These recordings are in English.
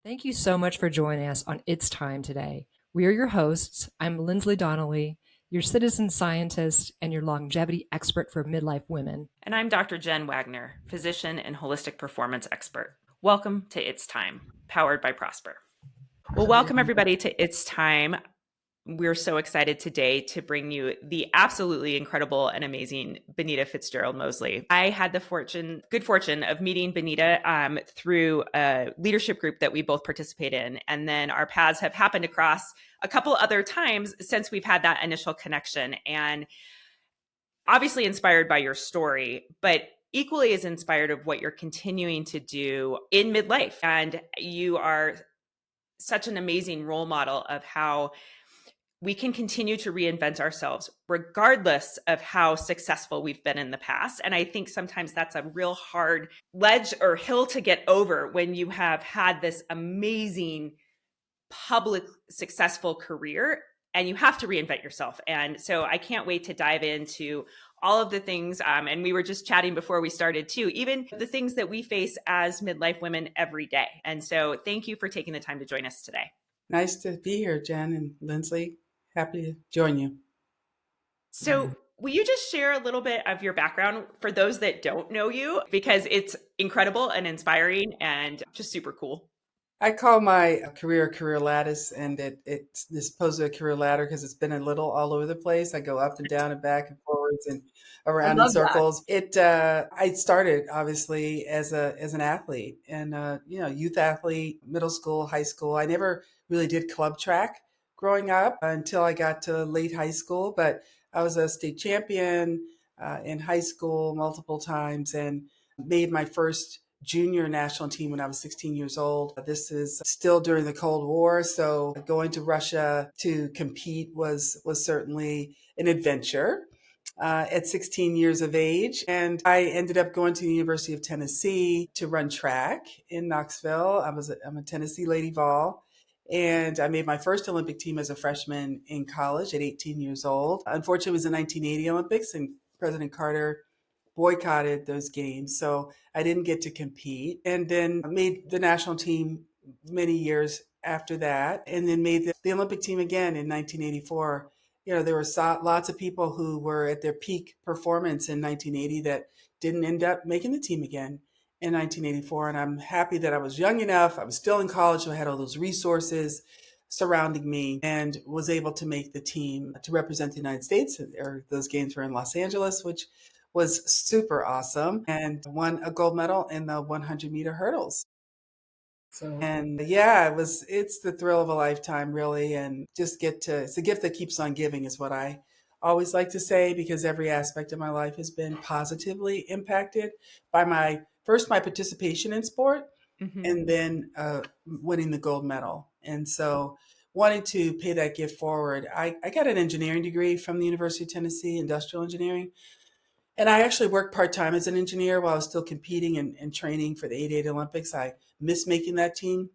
Thank you so much for joining us on It's Time today. We are your hosts. I'm Lindsley Donnelly, your citizen scientist and your longevity expert for midlife women. And I'm Dr. Jen Wagner, physician and holistic performance expert. Welcome to It's Time, powered by Prosper. Well, welcome everybody to It's Time. We're so excited today to bring you the absolutely incredible and amazing Benita Fitzgerald Mosley. I had the good fortune of meeting Benita through a leadership group that we both participate in. And then our paths have happened across a couple other times since we've had that initial connection. And obviously inspired by your story, but equally as inspired of what you're continuing to do in midlife. And you are such an amazing role model of how we can continue to reinvent ourselves regardless of how successful we've been in the past. And I think sometimes that's a real hard ledge or hill to get over when you have had this amazing public successful career and you have to reinvent yourself. And so I can't wait to dive into all of the things. And we were just chatting before we started too, even the things that we face as midlife women every day. And so thank you for taking the time to join us today. Nice to be here, Jen and Lindsley. Happy to join you. So will you just share a little bit of your background for those that don't know you? Because it's incredible and inspiring and just super cool. I call my career lattice, and it's this opposed to a career ladder because it's been a little all over the place. I go up and down and back and forwards and I around in love that. circles. I started obviously as an athlete and youth athlete, middle school, high school. I never really did club track growing up until I got to late high school, but I was a state champion in high school multiple times and made my first junior national team when I was 16 years old. This is still during the Cold War, so going to Russia to compete was certainly an adventure. At 16 years of age, and I ended up going to the University of Tennessee to run track in Knoxville. I'm a Tennessee Lady Vol. And I made my first Olympic team as a freshman in college at 18 years old. Unfortunately, it was the 1980 Olympics, and President Carter boycotted those games. So I didn't get to compete, and then made the national team many years after that, and then made the Olympic team again in 1984. There were lots of people who were at their peak performance in 1980 that didn't end up making the team again in 1984. And I'm happy that I was young enough. I was still in college, so I had all those resources surrounding me and was able to make the team to represent the United States. Or those games were in Los Angeles, which was super awesome, and won a gold medal in the 100-meter hurdles. And yeah, it's the thrill of a lifetime, really. And it's a gift that keeps on giving, is what I always like to say, because every aspect of my life has been positively impacted by my participation in sport, Mm-hmm. and then winning the gold medal. And so wanting to pay that gift forward, I got an engineering degree from the University of Tennessee, industrial engineering. And I actually worked part time as an engineer while I was still competing and training for the '88 Olympics. I missed making that team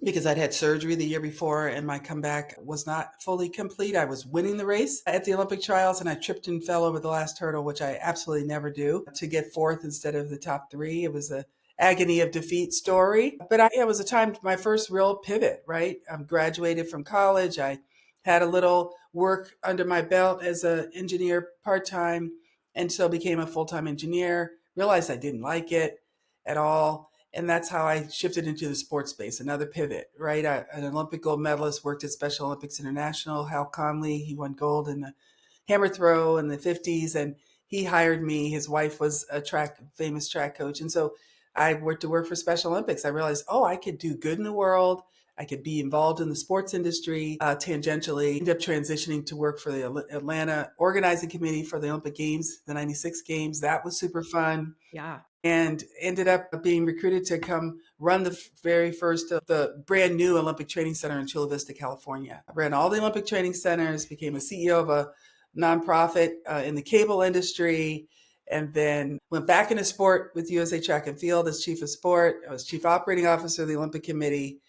because I'd had surgery the year before and my comeback was not fully complete. I was winning the race at the Olympic trials and I tripped and fell over the last hurdle, which I absolutely never do, to get fourth instead of the top three. It was a agony of defeat story. But it was a time, my first real pivot, right? I graduated from college. I had a little work under my belt as an engineer part time, and so became a full time engineer. Realized I didn't like it at all, and that's how I shifted into the sports space. Another pivot, right? An Olympic gold medalist, worked at Special Olympics International. Hal Conley, he won gold in the hammer throw in the '50s, and he hired me. His wife was a famous track coach, and so I went to work for Special Olympics. I realized, oh, I could do good in the world. I could be involved in the sports industry tangentially. Ended up transitioning to work for the Atlanta organizing committee for the Olympic Games, the '96 Games. That was super fun. Yeah. And ended up being recruited to come run the very first of the brand new Olympic Training Center in Chula Vista, California. I ran all the Olympic training centers, became a CEO of a nonprofit in the cable industry, and then went back into sport with USA Track and Field as chief of sport. I was chief operating officer of the Olympic Committee,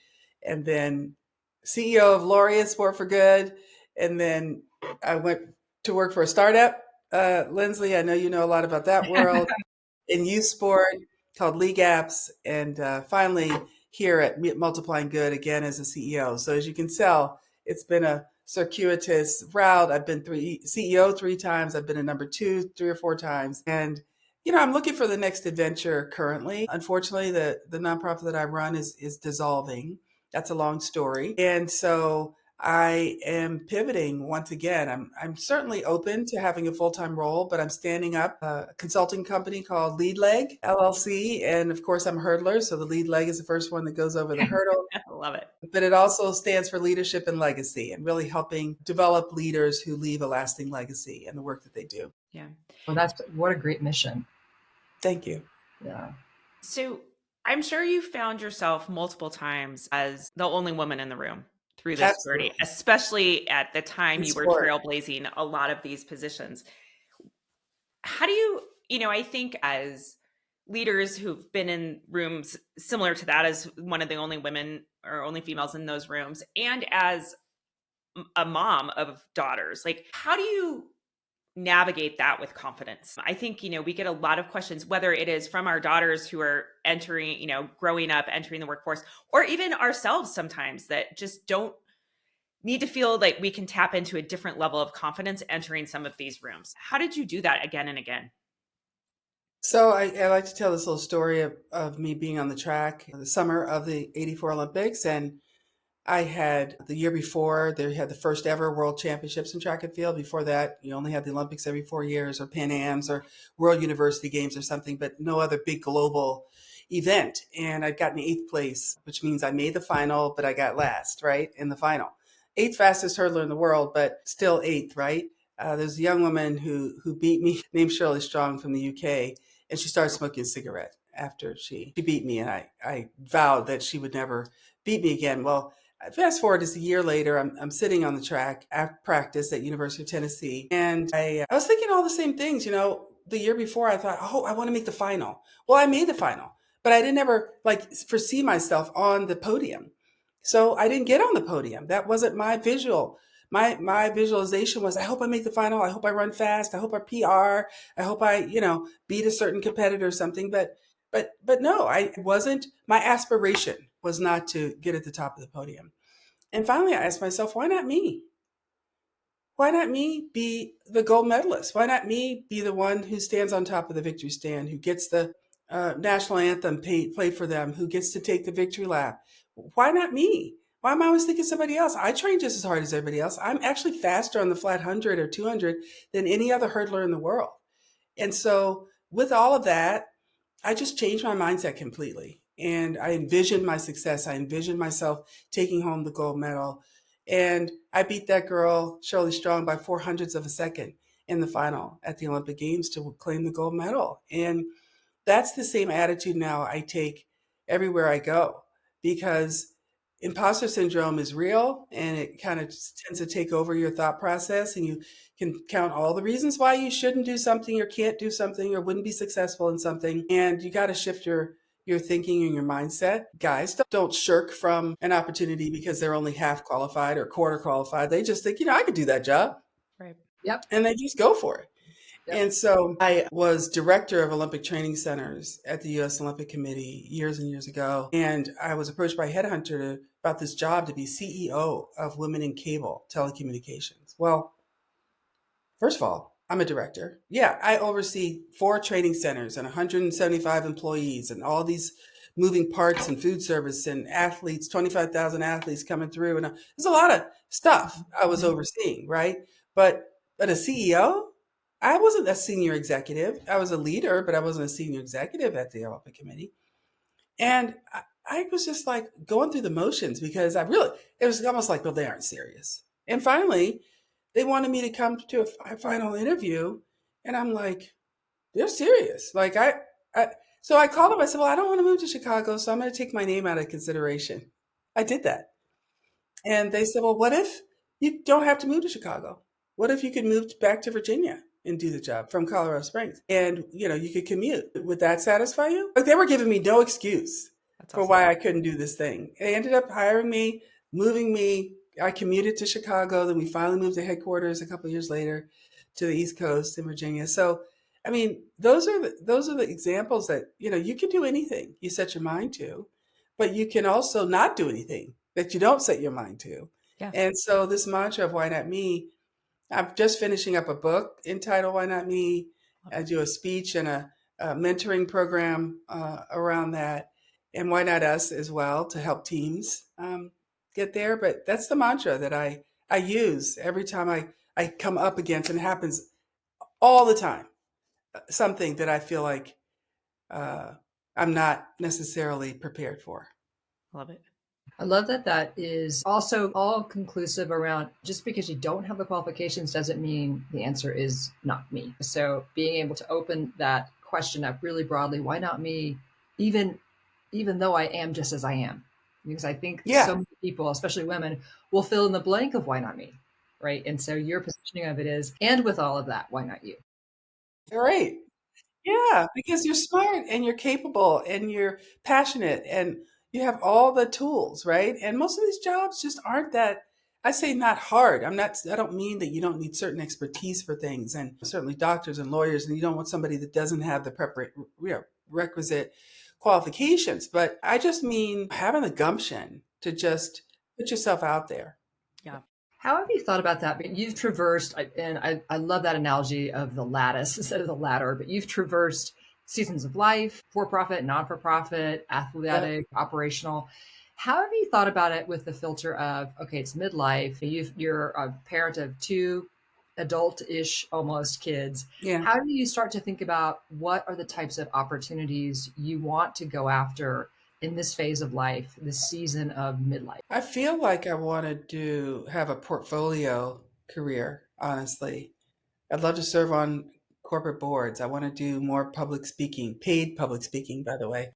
and then CEO of Laureate Sport for Good. And then I went to work for a startup. Lindsley, I know you know a lot about that world, in youth sport, called League Apps. And finally here at Multiplying Good again as a CEO. So as you can tell, it's been a circuitous route. I've been CEO 3 times. I've been a number 2 3 or 4 times. And, I'm looking for the next adventure currently. Unfortunately, the nonprofit that I run is dissolving. That's a long story. And so I am pivoting once again. I'm certainly open to having a full-time role, but I'm standing up a consulting company called Lead Leg LLC. And of course, I'm a hurdler. So the lead leg is the first one that goes over the hurdle. I love it. But it also stands for leadership and legacy, and really helping develop leaders who leave a lasting legacy in the work that they do. Yeah. Well, what a great mission. Thank you. Yeah. So I'm sure you found yourself multiple times as the only woman in the room through this journey, Absolutely. especially at the time you were Sport. trailblazing a lot of these positions. How do you, I think as leaders who've been in rooms similar to that, as one of the only women or only females in those rooms, and as a mom of daughters, like, how do you navigate that with confidence? I think, we get a lot of questions, whether it is from our daughters who are entering, growing up, entering the workforce, or even ourselves sometimes that just don't need to feel like we can tap into a different level of confidence entering some of these rooms. How did you do that again and again? So I like to tell this little story of me being on the track the summer of the '84 Olympics. And I had the year before, they had the first ever world championships in track and field. Before that, you only had the Olympics every 4 years, or Pan Ams or World University Games or something, but no other big global event. And I'd gotten 8th place, which means I made the final, but I got last, right, in the final. 8th fastest hurdler in the world, but still 8th, right? There's a young woman who beat me named Shirley Strong from the UK, and she started smoking a cigarette after she beat me. And I vowed that she would never beat me again. Well, fast forward, it's a year later. I'm sitting on the track at practice at University of Tennessee, and I was thinking all the same things. The year before, I thought, oh, I want to make the final. Well, I made the final, but I didn't ever foresee myself on the podium. So I didn't get on the podium. That wasn't my visual. My visualization was, I hope I make the final. I hope I run fast. I hope I PR. I hope I, beat a certain competitor or something. But no, I wasn't. My aspiration was not to get at the top of the podium. And finally, I asked myself, why not me? Why not me be the gold medalist? Why not me be the one who stands on top of the victory stand, who gets the national anthem played for them, who gets to take the victory lap? Why not me? Why am I always thinking somebody else? I train just as hard as everybody else. I'm actually faster on the flat 100 or 200 than any other hurdler in the world. And so with all of that, I just changed my mindset completely. And I envisioned my success. I envisioned myself taking home the gold medal. And I beat that girl, Shirley Strong, by 400ths of a second in the final at the Olympic Games to claim the gold medal. And that's the same attitude now I take everywhere I go, because imposter syndrome is real, and it kind of tends to take over your thought process, and you can count all the reasons why you shouldn't do something or can't do something or wouldn't be successful in something. And you got to shift your thinking and your mindset. Guys, don't shirk from an opportunity because they're only half qualified or quarter qualified. They just think, I could do that job. Right. Yep. And they just go for it. Yep. And so I was director of Olympic training centers at the U.S. Olympic Committee years and years ago. And I was approached by a headhunter about this job to be CEO of Women in Cable Telecommunications. Well, first of all, I'm a director. Yeah, I oversee 4 training centers and 175 employees and all these moving parts and food service and athletes, 25,000 athletes coming through. And there's a lot of stuff I was overseeing, right? But a CEO? I wasn't a senior executive. I was a leader, but I wasn't a senior executive at the Olympic Committee. And I was just like going through the motions, because it was almost like, well, they aren't serious. And finally, they wanted me to come to a final interview. And I'm like, they're serious. So I called them. I said, well, I don't want to move to Chicago, so I'm going to take my name out of consideration. I did that. And they said, well, what if you don't have to move to Chicago? What if you could move back to Virginia and do the job from Colorado Springs? And, you could commute. Would that satisfy you? Like, they were giving me no excuse for why I couldn't do this thing. They ended up hiring me, moving me. I commuted to Chicago. Then we finally moved to headquarters a couple of years later to the East Coast in Virginia. So, I mean, those are the examples that, you can do anything you set your mind to. but you can also not do anything that you don't set your mind to. Yeah. And so this mantra of why not me, I'm just finishing up a book entitled Why Not Me. I do a speech and a mentoring program around that, and Why Not Us as well to help teams get there. But that's the mantra that I use every time I come up against, and it happens all the time, something that I feel like uh, I'm not necessarily prepared for. Love it. I love that that is also all conclusive around just because you don't have the qualifications doesn't mean the answer is not me. So being able to open that question up really broadly, why not me? Even though I am just as I am. Because I think Yeah, so many people, especially women, will fill in the blank of why not me. Right. And so your positioning of it is, and with all of that, why not you? great. Yeah, because you're smart and you're capable and you're passionate and you have all the tools, right? And most of these jobs just aren't that, I say not hard. I don't mean that you don't need certain expertise for things, and certainly doctors and lawyers, and you don't want somebody that doesn't have the requisite qualifications. But I just mean having the gumption to just put yourself out there. Yeah. How have you thought about that? But you've traversed, and I love that analogy of the lattice instead of the ladder, but you've traversed seasons of life, for profit, non for profit, Yep. athletic, operational. How have you thought about it with the filter of, okay, it's midlife, you're a parent of two adult ish almost kids. Yeah. How do you start to think about what are the types of opportunities you want to go after in this phase of life, this season of midlife? I feel like I wanted to have a portfolio career, honestly. I'd love to serve on corporate boards. I want to do more public speaking, paid public speaking, by the way,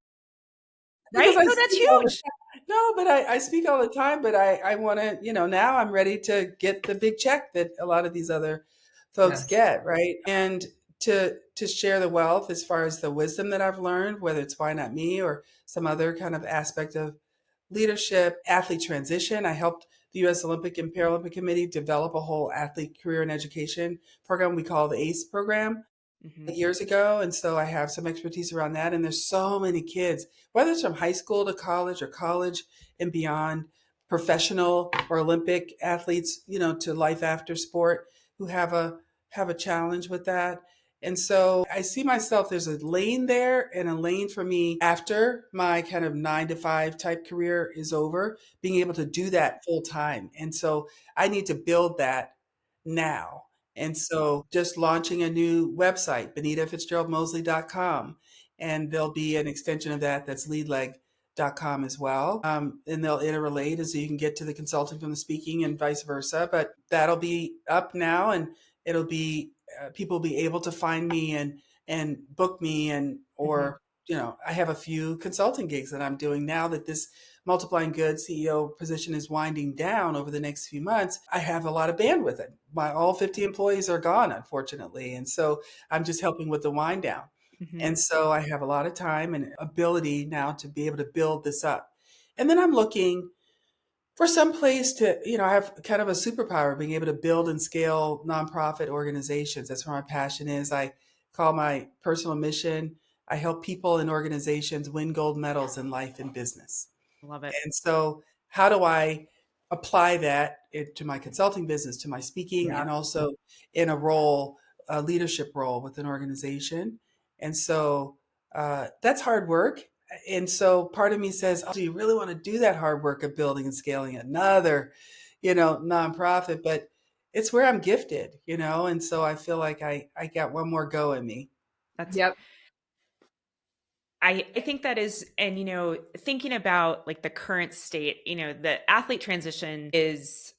Right? because I No, that's speak all the huge. time. No, but I speak all the time, but I want to, now I'm ready to get the big check that a lot of these other folks Yes. get, right? And to share the wealth as far as the wisdom that I've learned, whether it's Why Not Me or some other kind of aspect of leadership, athlete transition. I helped the U.S. Olympic and Paralympic Committee develop a whole athlete career and education program we call the ACE program Hmm. years ago. And so I have some expertise around that. And there's so many kids, whether it's from high school to college or college and beyond, professional or Olympic athletes, to life after sport who have a challenge with that. And so I see myself, there's a lane there and a lane for me after my kind of 9 to 5 type career is over, being able to do that full time. And so I need to build that now. And so just launching a new website, benitafitzgeraldmosley.com. And there'll be an extension of that that's leadleg.com as well. And they'll interrelate as so you can get to the consulting from the speaking and vice versa. But that'll be up now, and it'll be people will be able to find me and book me, and Hmm. or I have a few consulting gigs that I'm doing now that this Multiplying Good CEO position is winding down over the next few months. I have a lot of bandwidth. My all 50 employees are gone, unfortunately, and so I'm just helping with the wind down. Hmm. And so I have a lot of time and ability now to be able to build this up. And then I'm looking for some place to, I have kind of a superpower being able to build and scale nonprofit organizations. That's where my passion is. I call my personal mission, I help people and organizations win gold medals in life and business. Love it. And so, how do I apply that to my consulting business, to my speaking, Yeah. and also in a role, a leadership role with an organization? And so, that's hard work. And so, part of me says, "Oh, do you really want to do that hard work of building and scaling another, nonprofit?" But it's where I'm gifted, and so I feel like I got one more go in me. That's Yep. I think that is, and thinking about like the current state, the athlete transition is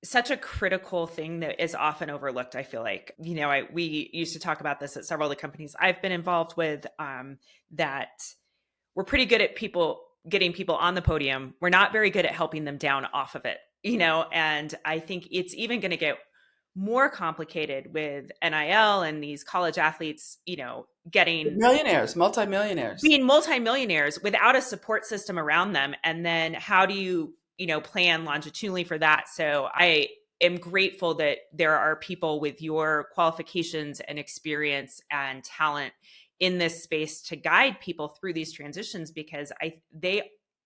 such a critical thing that is often overlooked. I feel like, we used to talk about this at several of the companies I've been involved with, that we're pretty good at getting people on the podium. We're not very good at helping them down off of it, and I think it's even going to get more complicated with NIL and these college athletes, getting Millionaires, multimillionaires. being multimillionaires without a support system around them. And then how do you, plan longitudinally for that? So I am grateful that there are people with your qualifications and experience and talent in this space to guide people through these transitions, because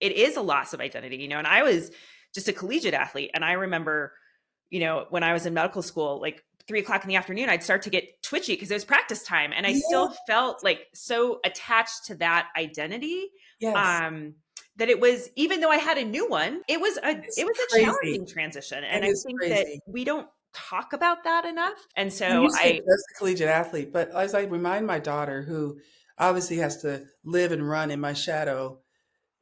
it is a loss of identity, and I was just a collegiate athlete. And I remember, when I was in medical school, like 3 o'clock in the afternoon, I'd start to get twitchy because it was practice time. And I Yeah. still felt like so attached to that identity. Yes. That it was, even though I had a new one, it was a It's challenging crazy. transition. It And I is think that crazy. we don't talk about that enough. And And so you say just a collegiate athlete, but as I remind my daughter, who obviously has to live and run in my shadow,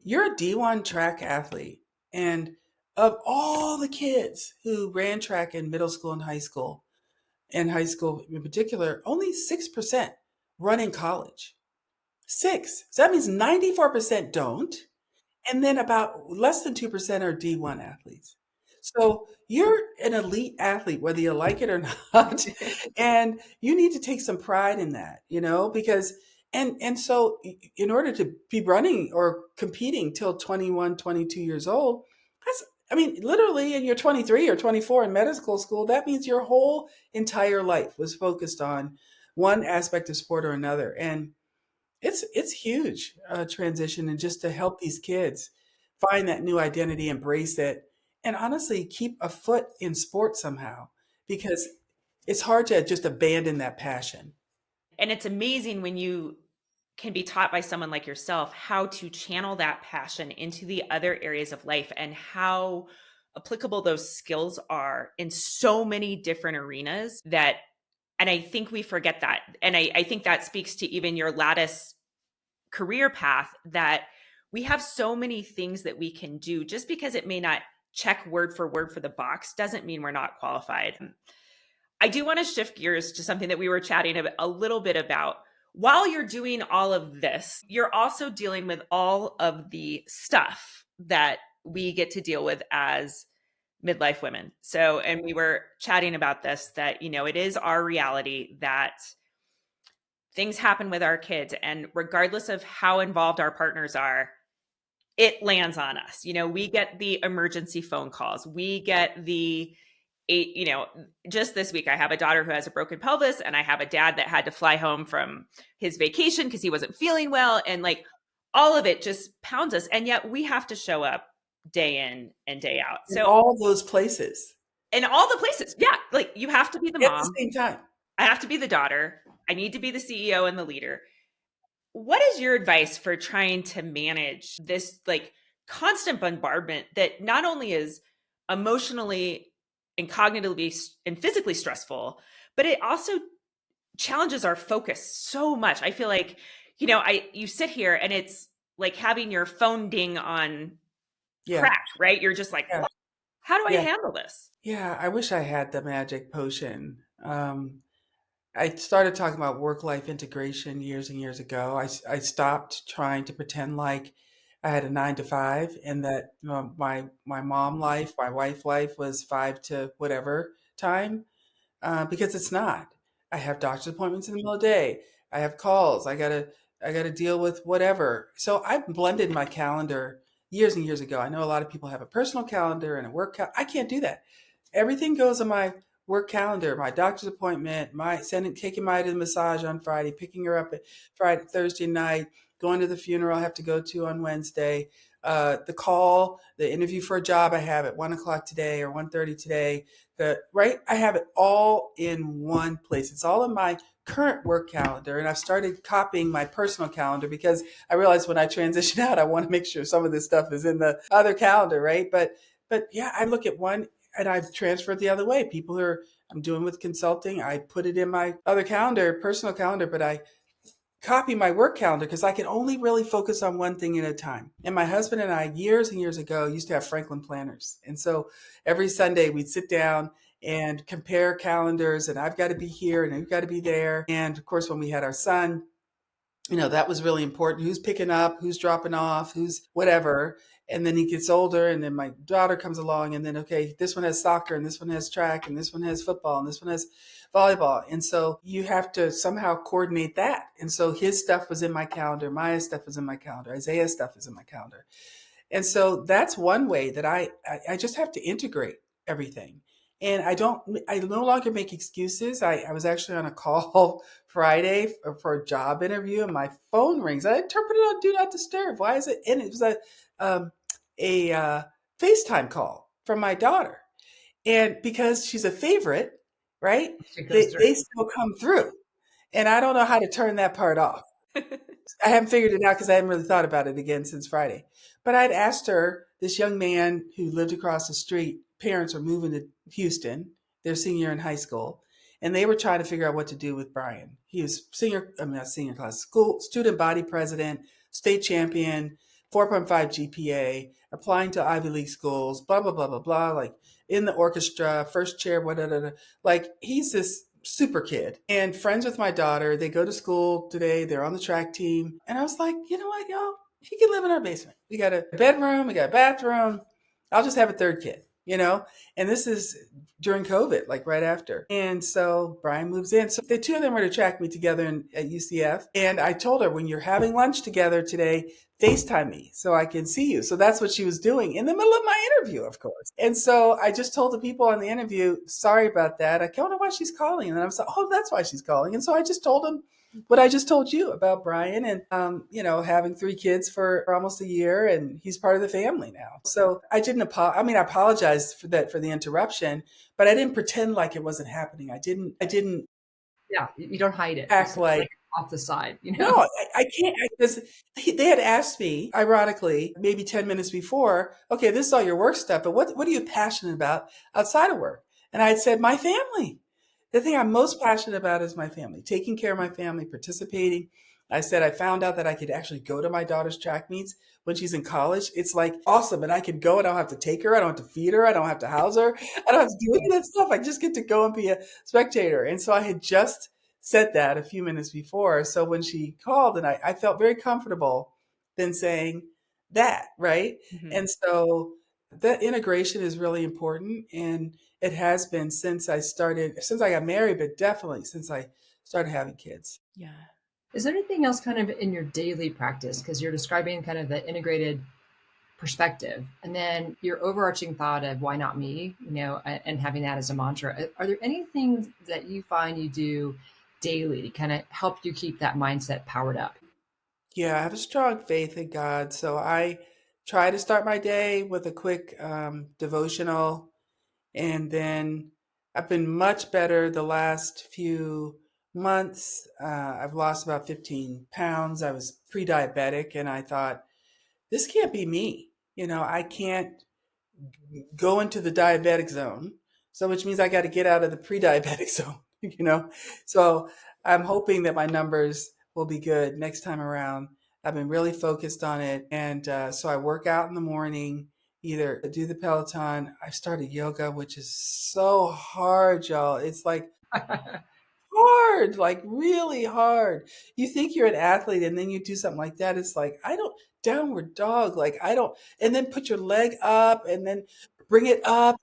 you're a D1 track athlete. And of all the kids who ran track in middle school and high school in particular, only 6% run in college. 6. So that means 94% don't. And then about less than 2% are D1 athletes. So you're an elite athlete, whether you like it or not. And you need to take some pride in that, because and so in order to be running or competing till 21, 22 years old, literally, and you're 23 or 24 in medical school, that means your whole entire life was focused on one aspect of sport or another. And it's huge transition, and just to help these kids find that new identity, embrace it, and honestly keep a foot in sport somehow, because it's hard to just abandon that passion. and it's amazing when you can be taught by someone like yourself how to channel that passion into the other areas of life, and how applicable those skills are in so many different arenas and I think we forget that. And I think that speaks to even your lattice career path, that we have so many things that we can do. Just because it may not check word for the box doesn't mean we're not qualified. I do want to shift gears to something that we were chatting a little bit about. While you're doing all of this, you're also dealing with all of the stuff that we get to deal with as midlife women. So, and we were chatting about this, that, it is our reality that things happen with our kids, and regardless of how involved our partners are, it lands on us. We get the emergency phone calls. We get just this week, I have a daughter who has a broken pelvis, and I have a dad that had to fly home from his vacation because he wasn't feeling well. And like, all of it just pounds us. And yet we have to show up day in and day out. In So, all those places in all the places, yeah, like you have to be the at the mom. same time. I have to be the daughter. I need to be the CEO and the leader. What is your advice for trying to manage this like constant bombardment that not only is emotionally and cognitively and physically stressful, but it also challenges our focus so much? I feel like, you sit here and it's like having your phone ding on Yeah. crack, right? You're just like, Yeah. how do I Yeah. handle this? Yeah. I wish I had the magic potion. I started talking about work-life integration years and years ago. I stopped trying to pretend like I had a 9 to 5, and that my mom life, my wife life was 5 to whatever time, because it's not. I have doctor's appointments in the middle of the day. I have calls. I gotta deal with whatever. So I blended my calendar years and years ago. I know a lot of people have a personal calendar and a work I can't do that. Everything goes on my work calendar, my doctor's appointment, taking Maya to the massage on Friday, picking her up at Thursday night, going to the funeral I have to go to on Wednesday, the interview for a job I have at 1 o'clock today or 1:30 today. I have it all in one place. It's all in my current work calendar, and I've started copying my personal calendar because I realized when I transition out, I want to make sure some of this stuff is in the other calendar, right? But yeah, I look at one and I've transferred the other way. People who I'm doing with consulting, I put it in my other calendar, personal calendar, but I copy my work calendar because I can only really focus on one thing at a time. And my husband and I, years and years ago, used to have Franklin planners. And so every Sunday we'd sit down and compare calendars, and I've got to be here and I've got to be there. And of course, when we had our son, that was really important. Who's picking up, who's dropping off, who's whatever. And then he gets older, and then my daughter comes along, and then, okay, this one has soccer, and this one has track, and this one has football, and this one has volleyball. And so you have to somehow coordinate that. And so his stuff was in my calendar. Maya's stuff was in my calendar. Isaiah's stuff is in my calendar. And so that's one way that I just have to integrate everything. And I no longer make excuses. I was actually on a call Friday for a job interview, and my phone rings. I interpreted it on Do Not Disturb. Why is it? And it was a FaceTime call from my daughter. And because she's a favorite, right? It goes They through. still come through. And I don't know how to turn that part off. I haven't figured it out because I haven't really thought about it again since Friday. But I'd asked her, this young man who lived across the street, parents are moving to Houston, their senior year in high school, and they were trying to figure out what to do with Brian. He was not senior class, school student body president, state champion, 4.5 GPA, applying to Ivy League schools, blah, blah, blah, blah, blah, like in the orchestra, first chair, whatever. Like he's this super kid and friends with my daughter. They go to school today. They're on the track team. And I was like, you know what, y'all? He can live in our basement. We got a bedroom. We got a bathroom. I'll just have a third kid, you know? And this is during COVID, like right after. And so Brian moves in. So the two of them were to track me together at UCF. And I told her, when you're having lunch together today, FaceTime me so I can see you. So that's what she was doing in the middle of my interview, of course. And so I just told the people on the interview, sorry about that. I don't know why she's calling. And I was like, oh, that's why she's calling. And so I just told them what I just told you about Brian and, having 3 kids for almost a year, and he's part of the family now. So I didn't I apologized for the interruption, but I didn't pretend like it wasn't happening. I didn't Yeah, you don't hide it. act like, off the side, no, I can't, because they had asked me, ironically, maybe 10 minutes before, okay, this is all your work stuff, but what are you passionate about outside of work? And I had said, my family. The thing I'm most passionate about is my family, taking care of my family, participating. I said I found out that I could actually go to my daughter's track meets when she's in college. It's like awesome. And I could go and I don't have to take her. I don't have to feed her. I don't have to house her. I don't have to do any of that stuff. I just get to go and be a spectator. And so I had just said that a few minutes before. So when she called, and I felt very comfortable then saying that, right? Mhm. And so that integration is really important. And it has been since I got married, but definitely since I started having kids. Yeah. Is there anything else kind of in your daily practice? Because you're describing kind of the integrated perspective and then your overarching thought of why not me, and having that as a mantra. Are there anything that you find you do daily to kind of help you keep that mindset powered up? Yeah, I have a strong faith in God. So I try to start my day with a quick devotional. And then I've been much better the last few months. I've lost about 15 pounds. I was pre diabetic, and I thought, this can't be me. I can't go into the diabetic zone. So, which means I got to get out of the pre diabetic zone. So I'm hoping that my numbers will be good next time around. I've been really focused on it. And so I work out in the morning, either do the Peloton. I've started yoga, which is so hard, y'all. It's like hard, like really hard. You think you're an athlete and then you do something like that. It's like, I don't, downward dog, like I don't, and then put your leg up and then bring it up.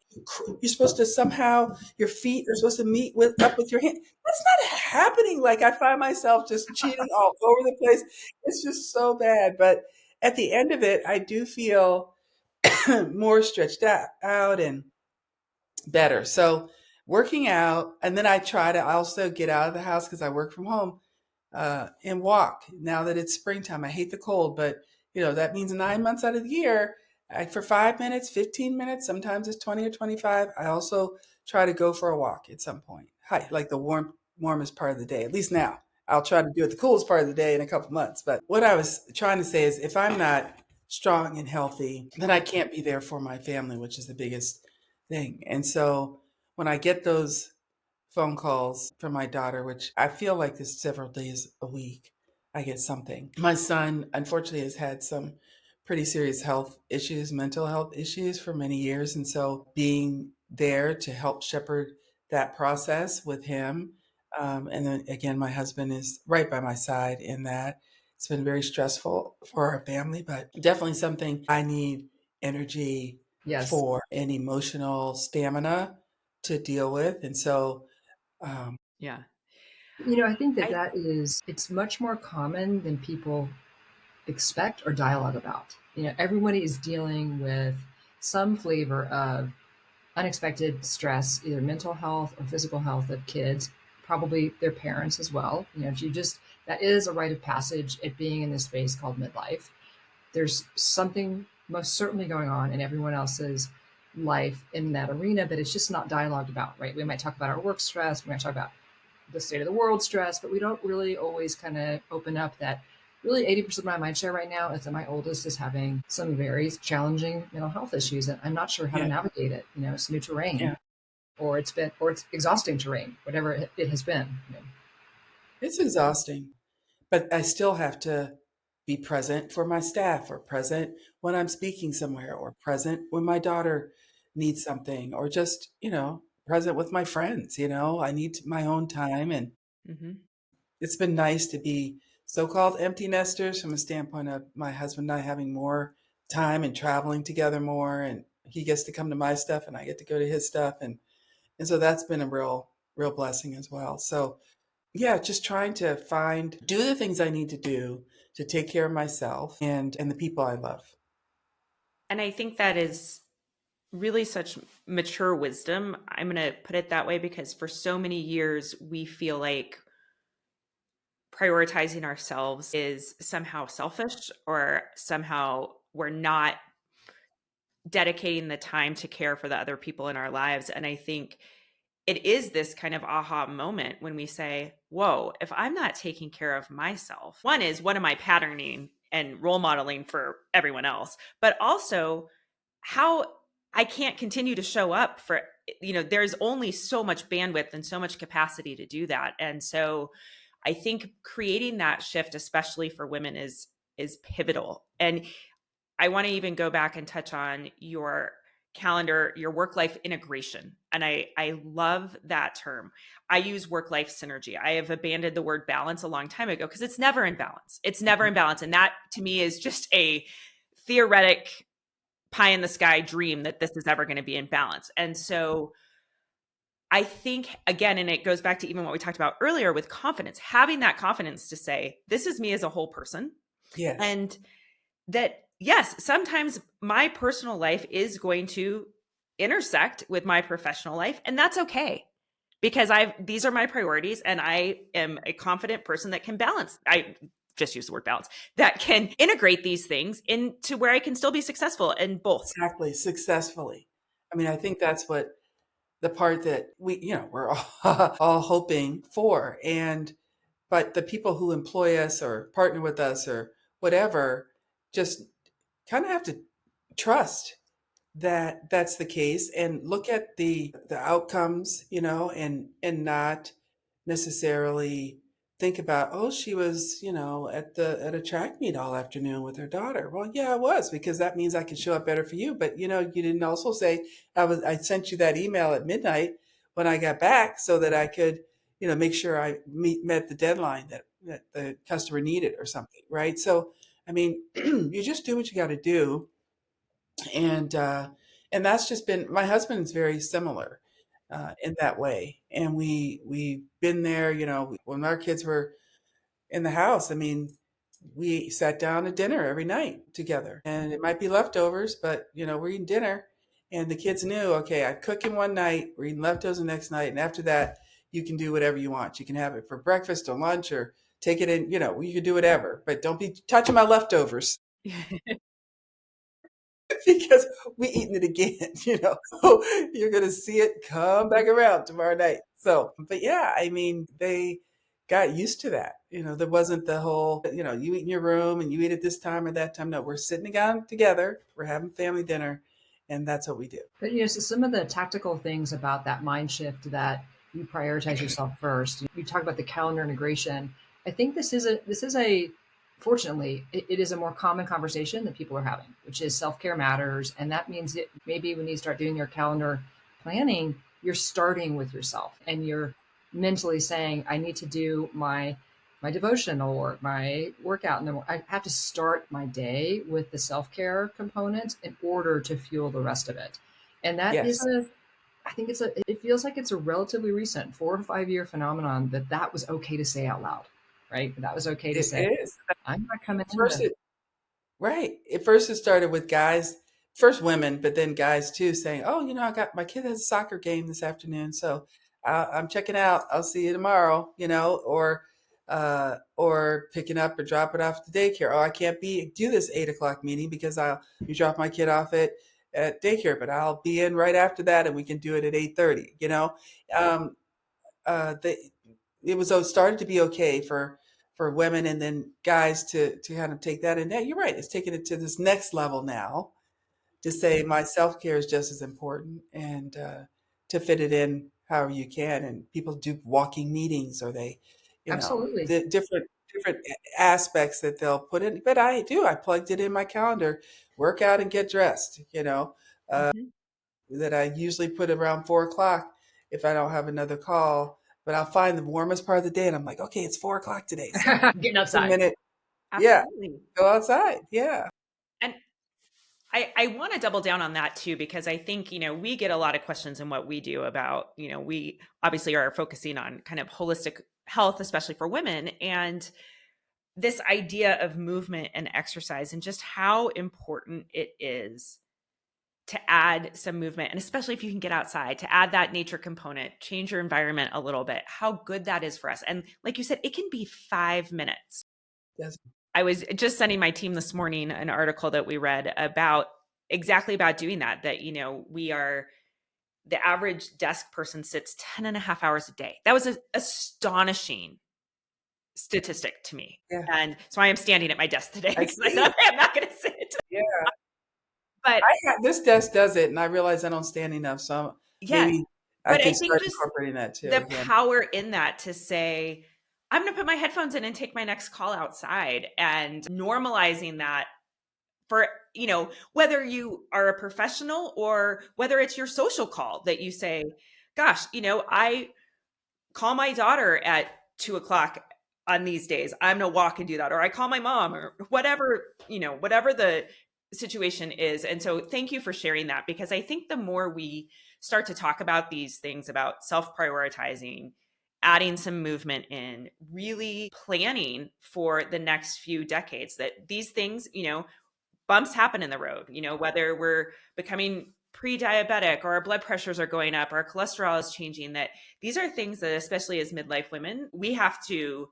You're supposed to somehow, your feet are supposed to meet up with your hand. That's not happening. Like I find myself just cheating all over the place. It's just so bad. But at the end of it, I do feel more stretched out and better. So working out, and then I try to also get out of the house because I work from home and walk. Now that it's springtime, I hate the cold, but that means 9 months out of the year, for 5 minutes, 15 minutes, sometimes it's 20 or 25. I also try to go for a walk at some point, like the warmest part of the day. At least now, I'll try to do it the coolest part of the day in a couple months. But what I was trying to say is, if I'm not strong and healthy, then I can't be there for my family, which is the biggest thing. And so when I get those phone calls from my daughter, which I feel like is several days a week, I get something. My son, unfortunately, has had some pretty serious health issues, mental health issues for many years. And so being there to help shepherd that process with him. And then again, my husband is right by my side in that. It's been very stressful for our family, but definitely something I need energy Yes. for and emotional stamina to deal with. And so, Yeah. I think I it's much more common than people expect or dialogue about. Everybody is dealing with some flavor of unexpected stress, either mental health or physical health of kids, probably their parents as well. That is a rite of passage at being in this phase called midlife. There's something most certainly going on in everyone else's life in that arena, but it's just not dialogued about, right? We might talk about our work stress, we might talk about the state of the world stress, but we don't really always kind of open up that really 80% of my mind share right now is that my oldest is having some very challenging mental health issues and I'm not sure how to Yeah. navigate it. It's new terrain Yeah. or it's exhausting terrain, whatever it has been. It's exhausting, but I still have to be present for my staff or present when I'm speaking somewhere or present when my daughter needs something or just, present with my friends. I need my own time. And Mm-hmm. it's been nice to be so-called empty nesters from a standpoint of my husband and I having more time and traveling together more. And he gets to come to my stuff and I get to go to his stuff. And so that's been a real blessing as well. So yeah, just trying to do the things I need to do to take care of myself and the people I love. And I think that is really such mature wisdom. I'm going to put it that way because for so many years, we feel like prioritizing ourselves is somehow selfish or somehow we're not dedicating the time to care for the other people in our lives. And I think it is this kind of aha moment when we say, whoa, if I'm not taking care of myself, one is what am I patterning and role modeling for everyone else? But also, how I can't continue to show up for, there's only so much bandwidth and so much capacity to do that. And so I think creating that shift, especially for women, is pivotal. And I want to even go back and touch on your calendar, your work life integration. And I love that term. I use work life synergy. I have abandoned the word balance a long time ago because it's never in balance. It's never in balance. And that to me is just a theoretic pie in the sky dream that this is ever going to be in balance. And so I think, again, and it goes back to even what we talked about earlier with confidence, having that confidence to say, this is me as a whole person. Yes. And that, yes, sometimes my personal life is going to intersect with my professional life, and that's okay because these are my priorities and I am a confident person that can balance. I just use the word balance, that can integrate these things into where I can still be successful in both. Exactly. Successfully. I mean, I think that's what the part that we're all, all hoping for. But the people who employ us or partner with us or whatever just kind of have to trust that that's the case and look at the outcomes, and not necessarily think about, oh, she was, at a track meet all afternoon with her daughter. Well, yeah, I was, because that means I can show up better for you. But you didn't also say I sent you that email at midnight when I got back so that I could, make sure I met the deadline that the customer needed or something, right? So I mean, you just do what you got to do, and that's just been, my husband's very similar in that way, and we've been there, when our kids were in the house. I mean, we sat down to dinner every night together, and it might be leftovers, but we're eating dinner, and the kids knew, okay, I cook in one night, we're eating leftovers the next night, and after that you can do whatever you want. You can have it for breakfast or lunch or take it in, you can do whatever, but don't be touching my leftovers. Because we eating it again, So you're gonna see it come back around tomorrow night. So, but yeah, I mean, they got used to that. There wasn't the whole, you eat in your room and you eat at this time or that time. No, we're sitting down together, we're having family dinner, and that's what we do. But so some of the tactical things about that mind shift that you prioritize yourself first. You talk about the calendar integration. I think this is a fortunately it is a more common conversation that people are having, which is self-care matters, and that means that maybe when you start doing your calendar planning, you're starting with yourself and you're mentally saying, I need to do my devotional or my workout, and then I have to start my day with the self-care component in order to fuel the rest of it. And that is Yes, I think it feels like it's a relatively recent 4 or 5 year phenomenon that was okay to say out loud, right? That was okay to it say, is. I'm not coming First, into. right. At first, it started with guys, first women, but then guys too, saying, "Oh, I got my kid has a soccer game this afternoon, so I'm checking out. I'll see you tomorrow." Or or picking up or dropping off to daycare. Oh, I can't do this 8 o'clock meeting because you drop my kid off at daycare, but I'll be in right after that, and we can do it at 8:30. Um, the, it was started to be okay for women and then guys to kind of take that. And yeah, you're right, it's taking it to this next level now to say my self-care is just as important, and to fit it in however you can. And people do walking meetings, or they, Absolutely. the different aspects that they'll put in. But I plugged it in my calendar, work out and get dressed, Mhm. that I usually put around 4 o'clock if I don't have another call. But I'll find the warmest part of the day and I'm like, okay, it's 4 o'clock today. So Getting it's a outside. minute. Yeah. Absolutely. Go outside. Yeah. And I want to double down on that too, because I think, we get a lot of questions in what we do about, we obviously are focusing on kind of holistic health, especially for women. And this idea of movement and exercise and just how important it is to add some movement. And especially if you can get outside, to add that nature component, change your environment a little bit, how good that is for us. And like you said, it can be 5 minutes. Yes. I was just sending my team this morning an article that we read about exactly about doing that, the average desk person sits 10 and a half hours a day. That was an astonishing statistic to me. Yeah. And so I am standing at my desk today I because I see. thought I'm not going to sit. Yeah. But This desk does it, and I realize I don't stand enough. So yes, maybe I but I can think start just incorporating that too the again. power in that to say, I'm going to put my headphones in and take my next call outside, and normalizing that for, whether you are a professional or whether it's your social call that you say, gosh, I call my daughter at 2 o'clock on these days. I'm going to walk and do that. Or I call my mom, or whatever, whatever the situation is. And so thank you for sharing that, because I think the more we start to talk about these things, about self-prioritizing, adding some movement in, really planning for the next few decades, that these things, bumps happen in the road, whether we're becoming pre-diabetic or our blood pressures are going up, our cholesterol is changing, that these are things that, especially as midlife women, we have to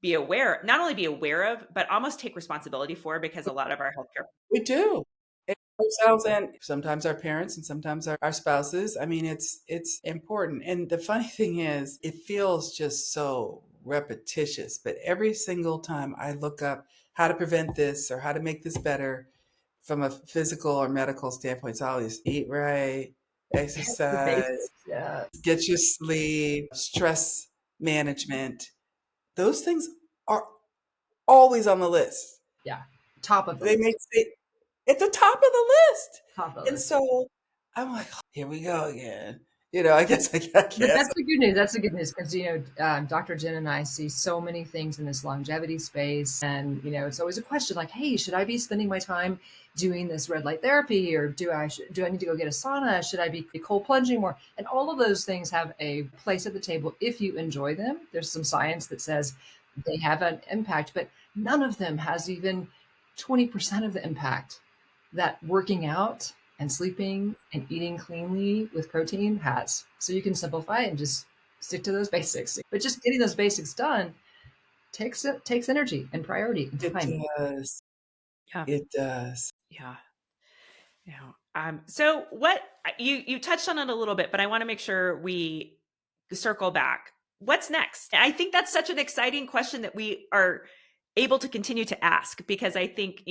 be aware, not only be aware of, but almost take responsibility for, because a lot of our healthcare. We do. And ourselves, and sometimes our parents, and sometimes our spouses. I mean, it's important. And the funny thing is, it feels just so repetitious. But every single time I look up how to prevent this or how to make this better from a physical or medical standpoint, it's always eat right, The exercise, basics. Yeah. get your sleep, stress management. Those things are always on the list. Yeah. Top of the They list. make it at the top of the list. Top of the And list. so I'm like, "Oh, here we go again." I guess I But guess. that's the good news. That's the good news because Dr. Jen and I see so many things in this longevity space, and it's always a question like, "Hey, should I be spending my time doing this red light therapy, or do I need to go get a sauna? Should I be cold plunging more?" And all of those things have a place at the table if you enjoy them. There's some science that says they have an impact, but none of them has even 20% of the impact that working out and sleeping and eating cleanly with protein has. So you can simplify and just stick to those basics. But just getting those basics done takes energy and priority and It time. does. Yeah. It does. Yeah. Yeah. So what you touched on it a little bit, but I want to make sure we circle back. What's next? I think that's such an exciting question that we are able to continue to ask, because I think,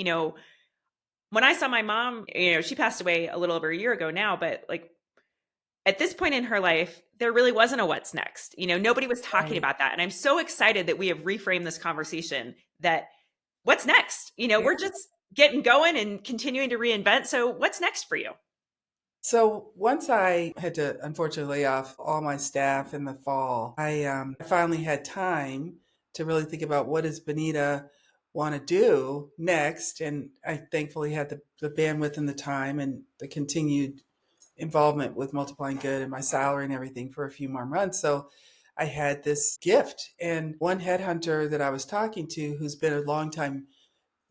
when I saw my mom, she passed away a little over a year ago now, but like at this point in her life, there really wasn't a what's next. Nobody was talking Right. about that. And I'm so excited that we have reframed this conversation, that what's next? Yeah. We're just getting going and continuing to reinvent. So what's next for you? So once I had to unfortunately lay off all my staff in the fall, I finally had time to really think about what does Benita want to do next. And I thankfully had the bandwidth and the time and the continued involvement with Multiplying Good and my salary and everything for a few more months. So I had this gift. And one headhunter that I was talking to, who's been a longtime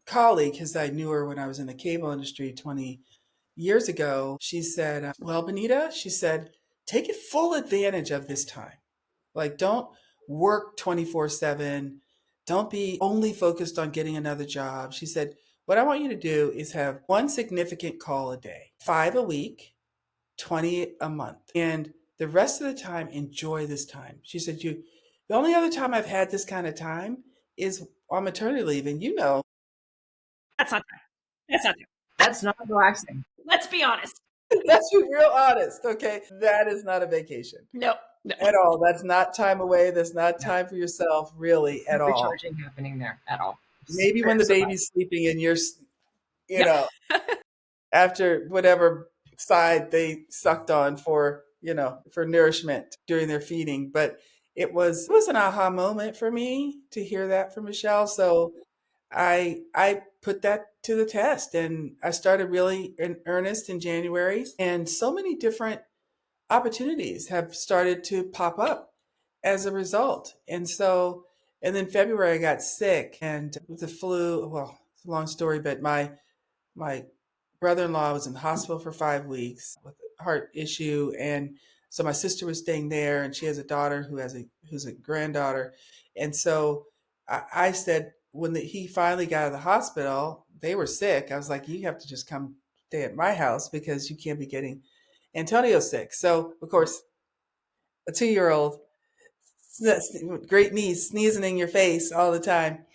colleague, because I knew her when I was in the cable industry 20 years ago, she said, well, Benita, she said, take full advantage of this time. Like, don't work 24/7. don't be only focused on getting another job. She said, what I want you to do is have one significant call a day, 5 a week, 20 a month. And the rest of the time, enjoy this time. She said, the only other time I've had this kind of time is on maternity leave. And That's not time. That's not time. That's not relaxing. Let's be honest. let's be real honest. Okay. That is not a vacation No. at all. That's not time away. That's not time for yourself, really, at No all. recharging happening there at all. Maybe when the baby's sleeping and you're, know, after whatever side they sucked on for, for nourishment during their feeding. But it was an aha moment for me to hear that from Michelle. So I put that to the test, and I started really in earnest in January, and so many different opportunities have started to pop up as a result. And then February I got sick and with the flu. Well, it's a long story, but my brother-in-law was in the hospital for 5 weeks with a heart issue, and so my sister was staying there, and she has a daughter who's a granddaughter. And so I said, when he finally got out of the hospital, they were sick. I was like, you have to just come stay at my house because you can't be getting Antonio sick. So of course, a 2-year-old, great niece, sneezing in your face all the time.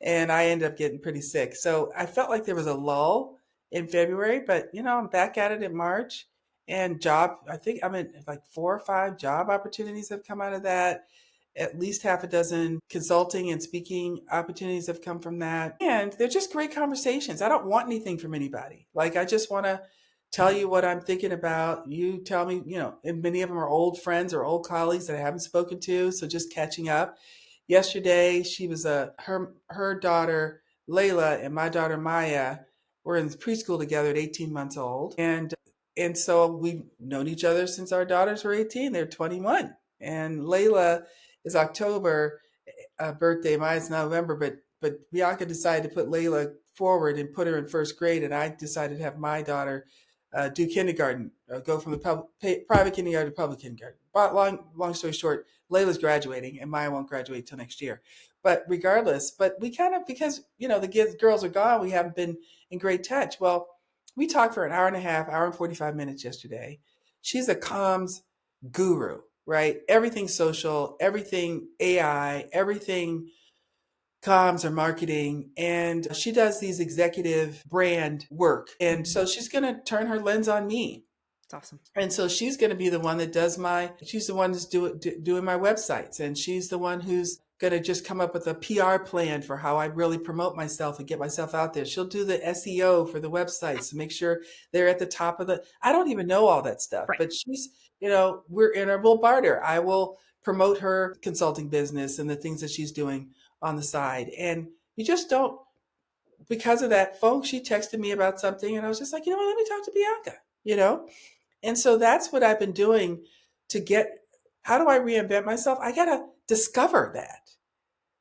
And I ended up getting pretty sick. So I felt like there was a lull in February, but I'm back at it in March. And I think I'm in like 4 or 5 job opportunities have come out of that. At least half a dozen consulting and speaking opportunities have come from that. And they're just great conversations. I don't want anything from anybody. Like, I just want to tell you what I'm thinking about. You tell me, and many of them are old friends or old colleagues that I haven't spoken to. So just catching up. Yesterday, she was her daughter, Layla, and my daughter, Maya, were in preschool together at 18 months old. And so we've known each other since our daughters were 18. They're 21. And Layla is October birthday. Maya's November. But Bianca decided to put Layla forward and put her in first grade. And I decided to have my daughter do kindergarten, go from the private kindergarten to public kindergarten. But long story short, Layla's graduating and Maya won't graduate till next year. But regardless, we kind of, because, the girls are gone, we haven't been in great touch. Well, we talked for an hour and a half, hour and 45 minutes yesterday. She's a comms guru, right? Everything social, everything AI, everything comms or marketing. And she does these executive brand work. And so she's going to turn her lens on me. That's awesome. And so she's going to be the one that she's the one that's doing my websites. And she's the one who's going to just come up with a PR plan for how I really promote myself and get myself out there. She'll do the SEO for the websites to make sure they're at the top of I don't even know all that stuff, right. But she's, we'll barter. I will promote her consulting business and the things that she's doing on the side. And you just don't, because of that phone, she texted me about something and I was just like, let me talk to Bianca, And so that's what I've been doing how do I reinvent myself? I got to discover that,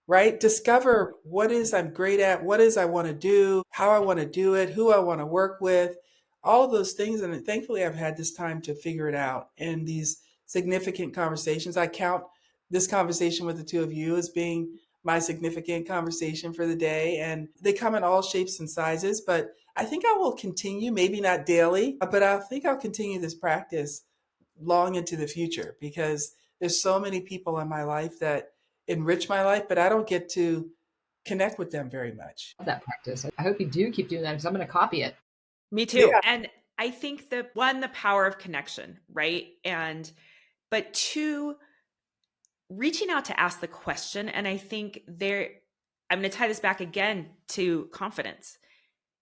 right? Discover what is I'm great at, what is I want to do, how I want to do it, who I want to work with, all of those things. And thankfully I've had this time to figure it out. And these significant conversations, I count this conversation with the two of you as being my significant conversation for the day. And they come in all shapes and sizes, but I think I will continue, maybe not daily, but I think I'll continue this practice long into the future because there's so many people in my life that enrich my life, but I don't get to connect with them very much. That practice. I hope you do keep doing that because I'm going to copy it. Me too. Yeah. And I think the power of connection, right? But 2, reaching out to ask the question. And I think I'm going to tie this back again to confidence.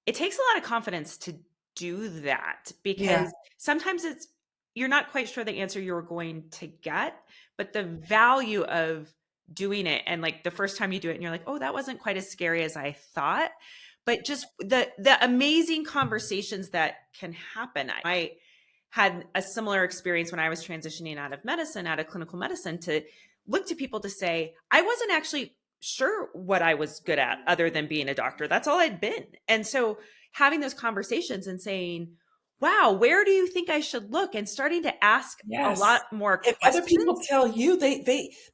It takes a lot of confidence to do that because sometimes you're not quite sure the answer you're going to get, but the value of doing it. And like the first time you do it and you're like, oh, that wasn't quite as scary as I thought, but just the amazing conversations that can happen. I had a similar experience when I was transitioning out of clinical medicine, to look to people to say, I wasn't actually sure what I was good at other than being a doctor. That's all I'd been. And so having those conversations and saying, wow, where do you think I should look? And starting to ask a lot more questions. If other people tell you,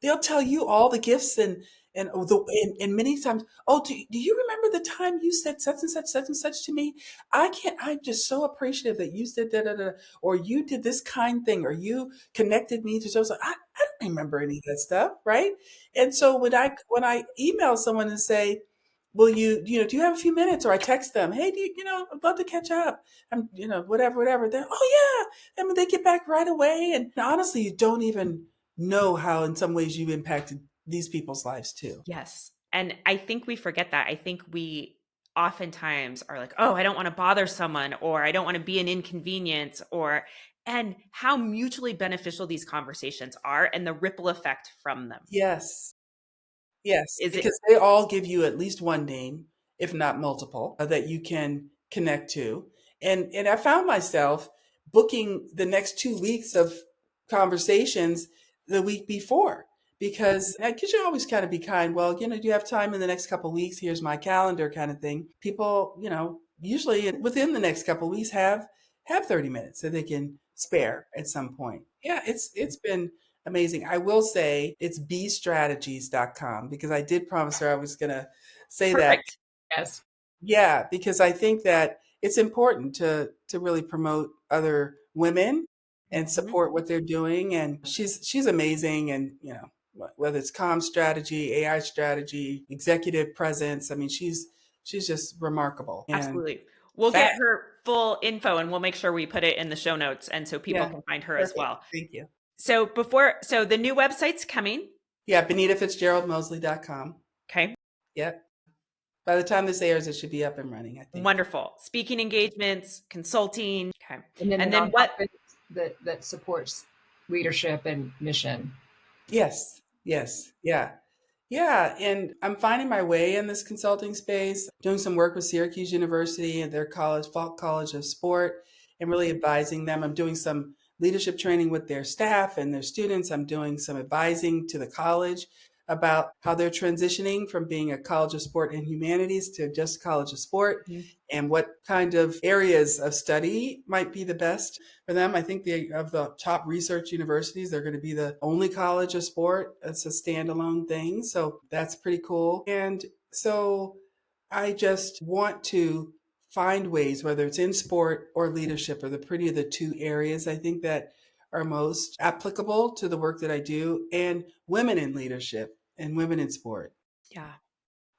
they'll tell you all the gifts and And many times, oh, do you remember the time you said such and such to me? I'm just so appreciative that you said da da da, or you did this kind thing, or you connected me to so. I don't remember any of that stuff, right? And so when I email someone and say, will do you have a few minutes? Or I text them, hey, I'd love to catch up. I'm, whatever. Then, oh yeah. I mean, they get back right away. And honestly, you don't even know how in some ways you've impacted these people's lives too. Yes. And I think we forget that. I think we oftentimes are like, oh, I don't want to bother someone, or I don't want to be an inconvenience, and how mutually beneficial these conversations are and the ripple effect from them. Yes. Yes, Is it because they all give you at least one name, if not multiple, that you can connect to. And I found myself booking the next 2 weeks of conversations the week before because you always kind of be kind. Well, do you have time in the next couple of weeks? Here's my calendar kind of thing. People, usually within the next couple of weeks have 30 minutes that they can spare at some point. Yeah, it's been amazing. I will say it's bstrategies.com because I did promise her I was going to say that. Perfect. Yes. Yeah, because I think that it's important to really promote other women and support what they're doing. And she's amazing. And whether it's comm strategy, AI strategy, executive presence, I mean, she's just remarkable. And Absolutely. We'll get her full info and we'll make sure we put it in the show notes, and so people can find her perfect. as well. Thank you. So the new website's coming. Yeah, Benita Fitzgerald Mosley.com. Okay. Yep. By the time this airs, it should be up and running, I think. Wonderful. Speaking engagements, consulting. Okay. And then what that supports leadership and mission. Yes. Yeah. And I'm finding my way in this consulting space, doing some work with Syracuse University and their Falk College of Sport, and really advising them. I'm doing some leadership training with their staff and their students. I'm doing some advising to the college about how they're transitioning from being a college of sport and humanities to just college of sport, and what kind of areas of study might be the best for them. I think of the top research universities, they're going to be the only college of sport. It's a standalone thing. So that's pretty cool. And so I just want to find ways, whether it's in sport or leadership, are the two areas I think that are most applicable to the work that I do, and women in leadership and women in sport. Yeah.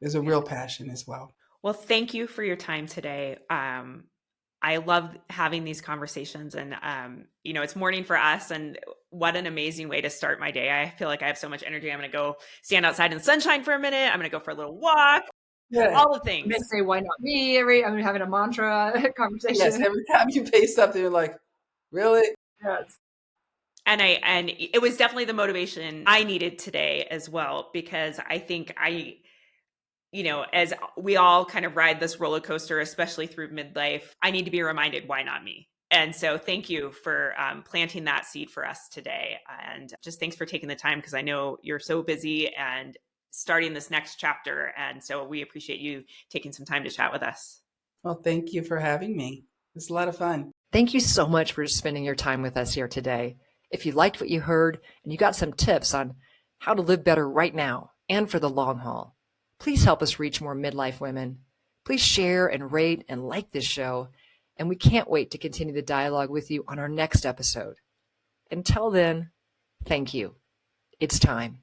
There's a real passion as well. Well, thank you for your time today. I love having these conversations, and it's morning for us, and what an amazing way to start my day. I feel like I have so much energy. I'm going to go stand outside in the sunshine for a minute. I'm going to go for a little walk. Yeah. All the things. I'm going to say, why not me? I'm having a mantra conversation. Yes, every time you pay something, you're like, really? Yes. And it was definitely the motivation I needed today as well, because I think as we all kind of ride this roller coaster, especially through midlife, I need to be reminded, why not me? And so thank you for planting that seed for us today. And just thanks for taking the time, because I know you're so busy and starting this next chapter. And so we appreciate you taking some time to chat with us. Well, thank you for having me. It's a lot of fun. Thank you so much for spending your time with us here today. If you liked what you heard and you got some tips on how to live better right now and for the long haul, please help us reach more midlife women. Please share and rate and like this show. And we can't wait to continue the dialogue with you on our next episode. Until then, thank you. It's time.